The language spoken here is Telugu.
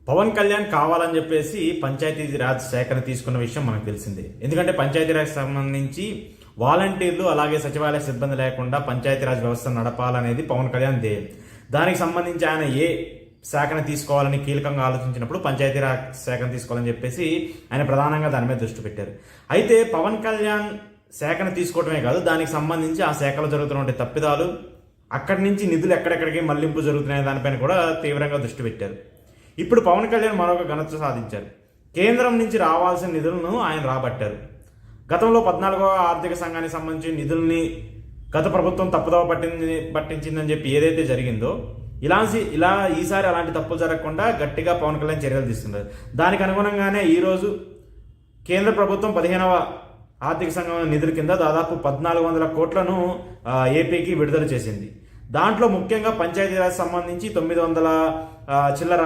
పవన్ కళ్యాణ్ కావాలని చెప్పేసి పంచాయతీరాజ్ శాఖను తీసుకున్న విషయం మనకు తెలిసిందే. ఎందుకంటే పంచాయతీరాజ్ సంబంధించి వాలంటీర్లు అలాగే సచివాలయ సిబ్బంది లేకుండా పంచాయతీరాజ్ వ్యవస్థ నడపాలనేది పవన్ కళ్యాణ్ ధ్యేయం. దానికి సంబంధించి ఆయన ఏ శాఖను తీసుకోవాలని కీలకంగా ఆలోచించినప్పుడు పంచాయతీరాజ్ శాఖను తీసుకోవాలని చెప్పేసి ఆయన ప్రధానంగా దాని మీద దృష్టి పెట్టారు. అయితే పవన్ కళ్యాణ్ శాఖను తీసుకోవడమే కాదు, దానికి సంబంధించి ఆ శాఖలో జరుగుతున్న తప్పిదాలు, అక్కడి నుంచి నిధులు ఎక్కడెక్కడికి మళ్లింపు జరుగుతున్నాయి దానిపైన కూడా తీవ్రంగా దృష్టి పెట్టారు. ఇప్పుడు పవన్ కళ్యాణ్ మరొక ఘనత సాధించారు. కేంద్రం నుంచి రావాల్సిన నిధులను ఆయన రాబట్టారు. గతంలో 14వ ఆర్థిక సంఘానికి సంబంధించి నిధుల్ని గత ప్రభుత్వం తప్పుదోవ పట్టించిందని చెప్పి ఏదైతే జరిగిందో ఇలా ఈసారి అలాంటి తప్పులు జరగకుండా గట్టిగా పవన్ కళ్యాణ్ చర్యలు తీసుకున్నారు. దానికి అనుగుణంగానే ఈరోజు కేంద్ర ప్రభుత్వం 15వ ఆర్థిక సంఘం నిధుల కింద దాదాపు 1400 కోట్లను ఏపీకి విడుదల చేసింది. దాంట్లో ముఖ్యంగా పంచాయతీరాజ్ సంబంధించి 900 చిల్లర